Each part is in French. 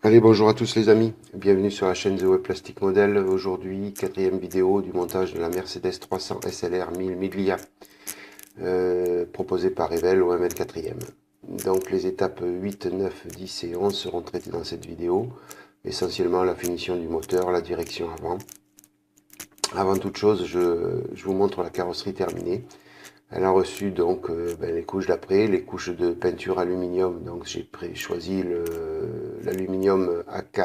Allez, bonjour à tous les amis, bienvenue sur la chaîne The Web Plastic Model. Aujourd'hui, quatrième vidéo du montage de la Mercedes 300 SLR 1000 Miglia, proposée par Revel au M24e. Donc les étapes 8, 9, 10 et 11 seront traitées dans cette vidéo, essentiellement la finition du moteur, la direction avant. Avant toute chose, je vous montre la carrosserie terminée. Elle a reçu donc les couches d'après, les couches de peinture aluminium. Donc j'ai choisi l'aluminium AK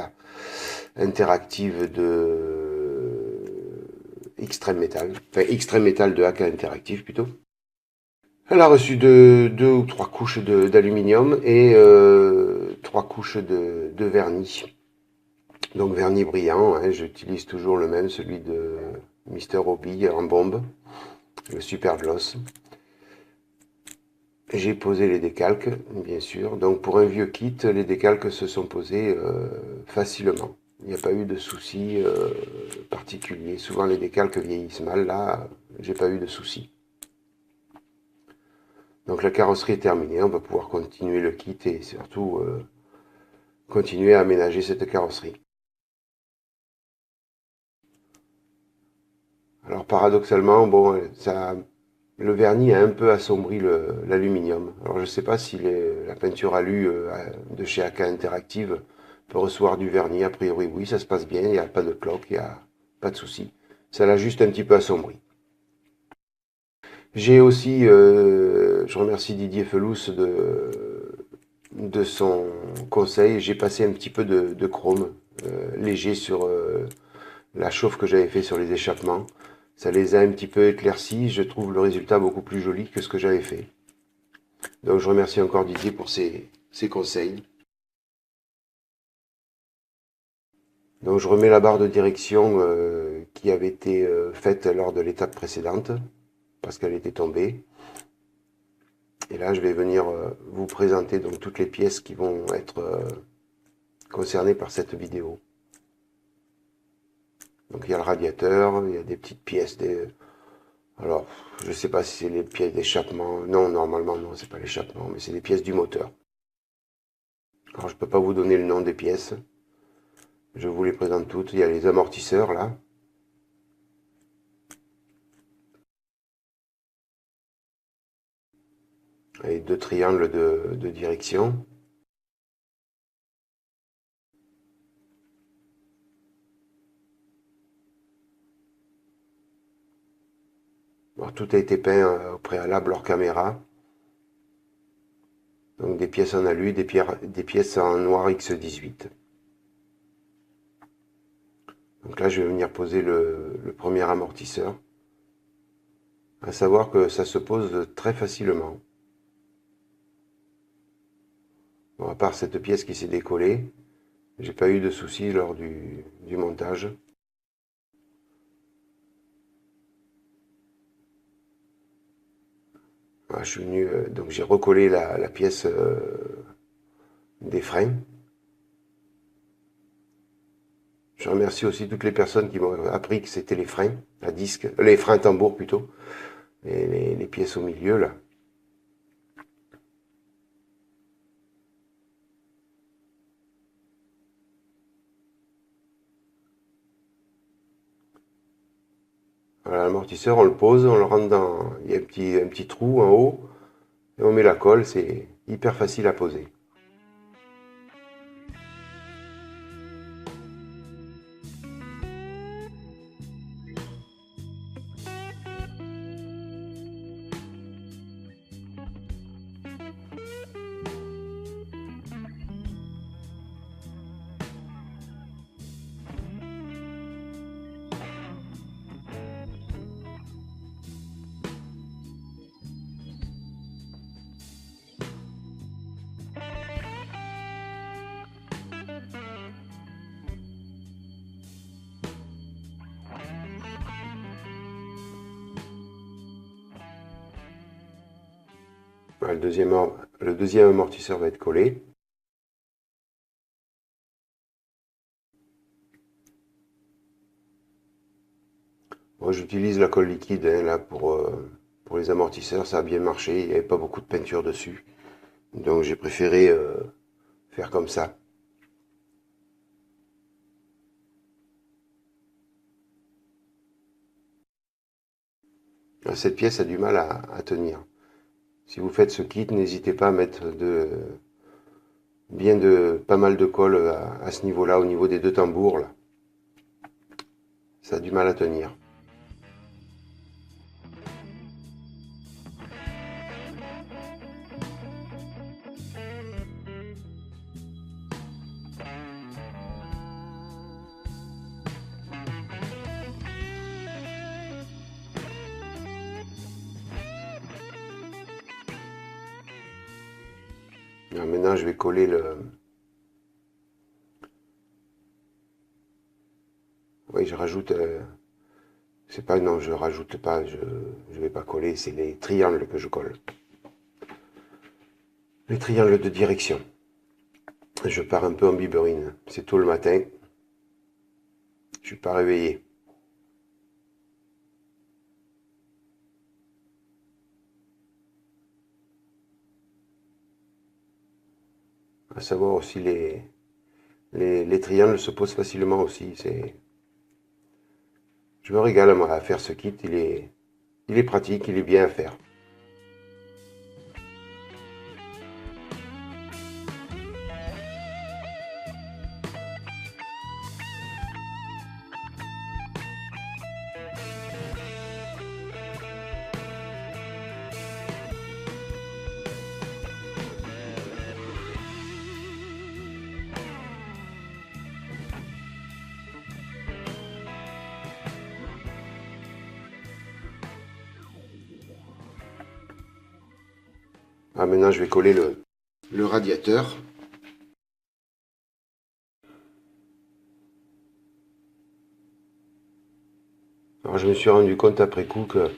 interactive de Extreme Metal, enfin Extreme Metal de AK Interactive plutôt. Elle a reçu deux ou trois couches d'aluminium et trois couches de vernis. Donc vernis brillant, hein, j'utilise toujours le même, celui de Mister Hobby en bombe, le Super Gloss. J'ai posé les décalques, bien sûr. Donc pour un vieux kit, les décalques se sont posés facilement. Il n'y a pas eu de soucis particuliers. Souvent les décalques vieillissent mal. Là, j'ai pas eu de soucis. Donc la carrosserie est terminée. On va pouvoir continuer le kit et surtout continuer à aménager cette carrosserie. Alors paradoxalement, bon, le vernis a un peu assombri l'aluminium. Alors je ne sais pas si la peinture alu de chez AK Interactive peut recevoir du vernis. A priori oui, ça se passe bien, il n'y a pas de cloque, il n'y a pas de souci. Ça l'a juste un petit peu assombri. J'ai aussi, je remercie Didier Felous de son conseil, j'ai passé un petit peu de chrome léger sur la chauffe que j'avais fait sur les échappements. Ça les a un petit peu éclaircis. Je trouve le résultat beaucoup plus joli que ce que j'avais fait. Donc je remercie encore Didier pour ses conseils. Donc je remets la barre de direction qui avait été faite lors de l'étape précédente parce qu'elle était tombée. Et là je vais venir vous présenter donc toutes les pièces qui vont être concernées par cette vidéo. Donc il y a le radiateur, il y a des petites pièces, alors je ne sais pas si c'est les pièces d'échappement. Non, normalement non, c'est pas l'échappement, mais c'est les pièces du moteur. Alors je ne peux pas vous donner le nom des pièces. Je vous les présente toutes. Il y a les amortisseurs là. Et deux triangles de direction. Alors, tout a été peint au préalable hors caméra. Donc des pièces en alu, des pièces en noir X18. Donc là je vais venir poser le premier amortisseur. À savoir que ça se pose très facilement. Bon, à part cette pièce qui s'est décollée, j'ai pas eu de soucis lors du montage. Voilà, je suis venu, donc j'ai recollé la pièce des freins. Je remercie aussi toutes les personnes qui m'ont appris que c'était les freins à disque, les freins à tambour plutôt, et les pièces au milieu là. Voilà, l'amortisseur, on le pose, on le rentre dans, il y a un petit trou en haut, et on met la colle, c'est hyper facile à poser. Voilà, le deuxième amortisseur va être collé. Moi j'utilise la colle liquide hein, là pour les amortisseurs, ça a bien marché, il n'y avait pas beaucoup de peinture dessus. Donc j'ai préféré faire comme ça. Cette pièce a du mal à tenir. Si vous faites ce kit, n'hésitez pas à mettre pas mal de colle à ce niveau-là, au niveau des deux tambours là. Ça a du mal à tenir. Alors maintenant, je vais coller le... Oui, je rajoute... C'est pas... Non, je rajoute pas, je vais pas coller, c'est les triangles que je colle. Les triangles de direction. Je pars un peu en biberine. C'est tôt le matin. Je suis pas réveillé. À savoir aussi les triangles se posent facilement aussi. Je me régale moi, à faire ce kit. Il est pratique, il est bien à faire. Ah, maintenant, je vais coller le radiateur. Alors, je me suis rendu compte après coup que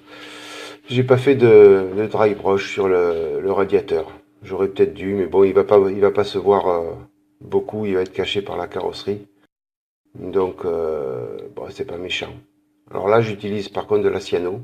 j'ai pas fait de dry brush sur le radiateur. J'aurais peut-être dû, mais bon, il va pas se voir beaucoup. Il va être caché par la carrosserie. Donc, bon, c'est pas méchant. Alors là, j'utilise par contre de la cyano.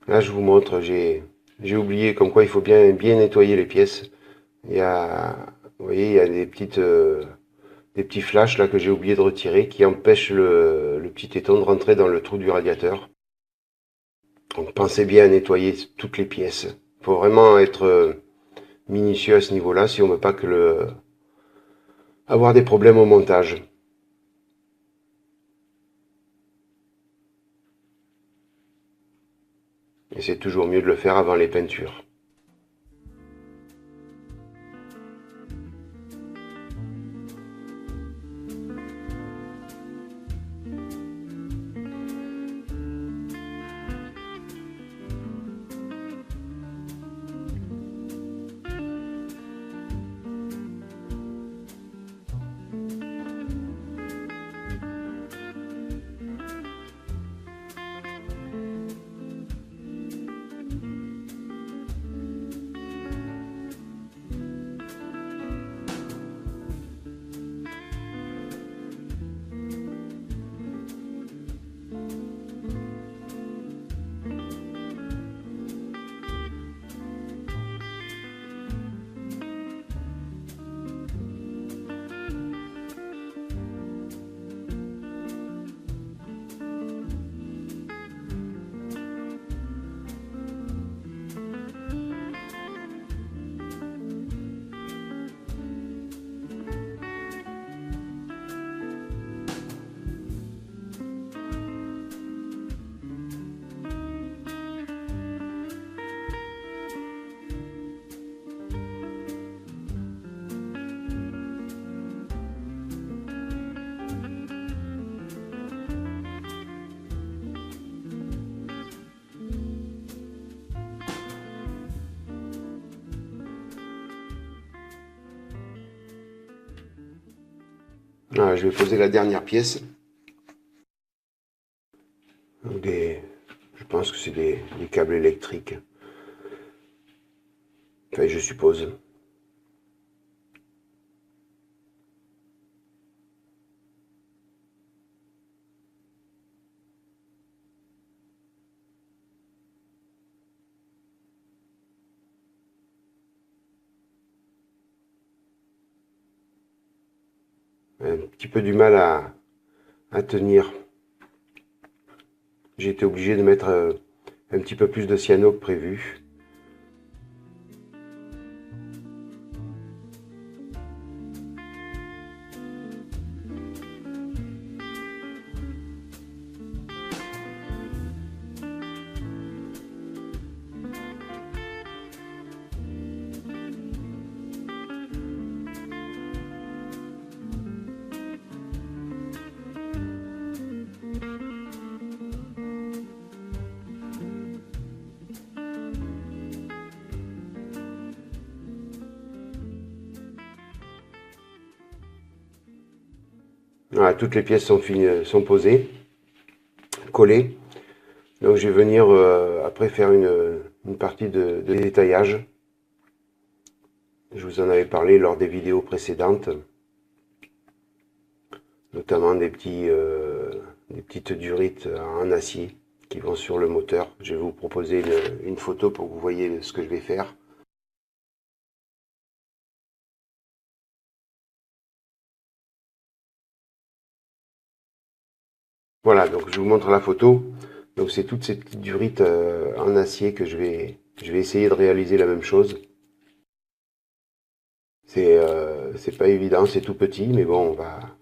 Là, je vous montre, j'ai oublié comme quoi il faut bien nettoyer les pièces. Vous voyez, il y a des petits flashs là que j'ai oublié de retirer qui empêchent le petit éton de rentrer dans le trou du radiateur. Donc pensez bien à nettoyer toutes les pièces. Il faut vraiment être minutieux à ce niveau-là si on ne veut pas avoir des problèmes au montage. Et c'est toujours mieux de le faire avant les peintures. Voilà, je vais poser la dernière pièce. Donc je pense que c'est des câbles électriques. Enfin, je suppose. Un petit peu du mal à tenir. J'ai été obligé de mettre un petit peu plus de cyano que prévu. Voilà, toutes les pièces sont finies, sont posées, collées. Donc je vais venir après faire une partie de détaillage. Je vous en avais parlé lors des vidéos précédentes, notamment des petites durites en acier qui vont sur le moteur. Je vais vous proposer une photo pour que vous voyez ce que je vais faire. Voilà, donc je vous montre la photo. Donc c'est toutes ces petites durites en acier que je vais essayer de réaliser la même chose. C'est pas évident, c'est tout petit, mais bon,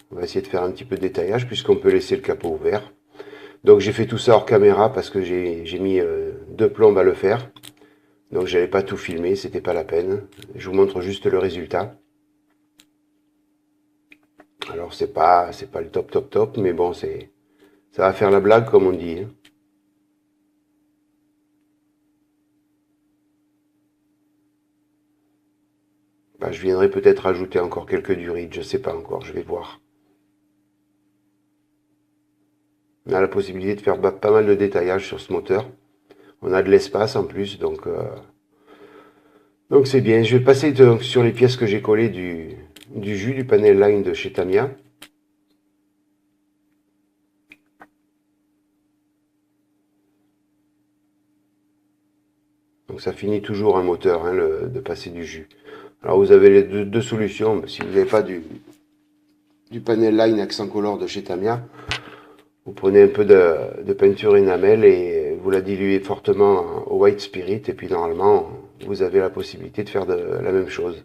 on va essayer de faire un petit peu de détaillage puisqu'on peut laisser le capot ouvert. Donc j'ai fait tout ça hors caméra parce que j'ai mis 2 plombes à le faire. Donc j'avais pas tout filmé, c'était pas la peine. Je vous montre juste le résultat. Alors c'est pas le top, mais bon, ça va faire la blague comme on dit, hein. Bah, je viendrai peut-être ajouter encore quelques durites, je sais pas encore, je vais voir. On a la possibilité de faire pas mal de détaillage sur ce moteur. On a de l'espace en plus, donc c'est bien. Je vais passer donc sur les pièces que j'ai collées du jus du panel line de chez Tamiya. Donc ça finit toujours un moteur, hein, de passer du jus. Alors vous avez les deux solutions. Si vous n'avez pas du panel line accent color de chez Tamiya, vous prenez un peu de peinture enamel et vous la diluez fortement au white spirit et puis normalement vous avez la possibilité de faire la même chose.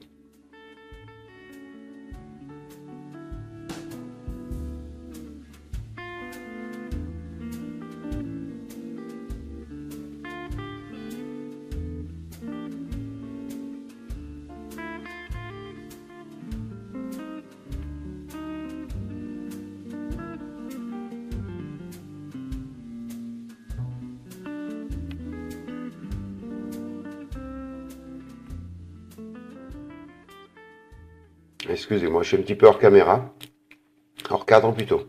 Excusez-moi, je suis un petit peu hors caméra, hors cadre plutôt.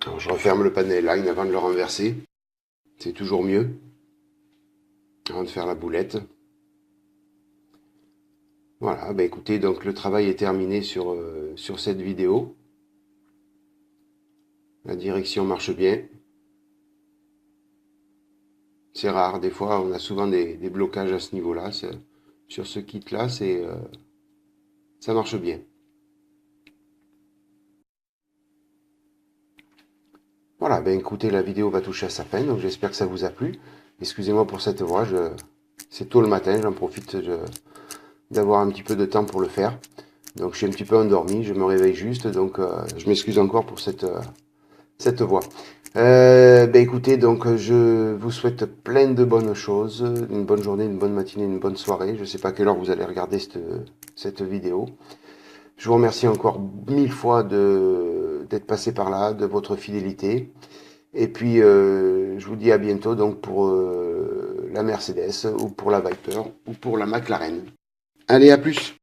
Alors, je referme le panel line avant de le renverser. C'est toujours mieux. Avant de faire la boulette. Voilà, bah écoutez, donc le travail est terminé sur cette vidéo. La direction marche bien. C'est rare, des fois on a souvent des blocages à ce niveau-là. Sur ce kit-là, ça marche bien. Voilà, ben écoutez, la vidéo va toucher à sa fin, donc j'espère que ça vous a plu. Excusez-moi pour cette voix, c'est tôt le matin, j'en profite d'avoir un petit peu de temps pour le faire. Donc je suis un petit peu endormi, je me réveille juste, donc je m'excuse encore pour cette voie. Écoutez, donc je vous souhaite plein de bonnes choses, une bonne journée, une bonne matinée, une bonne soirée. Je ne sais pas à quelle heure vous allez regarder cette vidéo. Je vous remercie encore 1000 fois d'être passé par là, de votre fidélité. Et puis, je vous dis à bientôt donc pour la Mercedes ou pour la Viper ou pour la McLaren. Allez, à plus!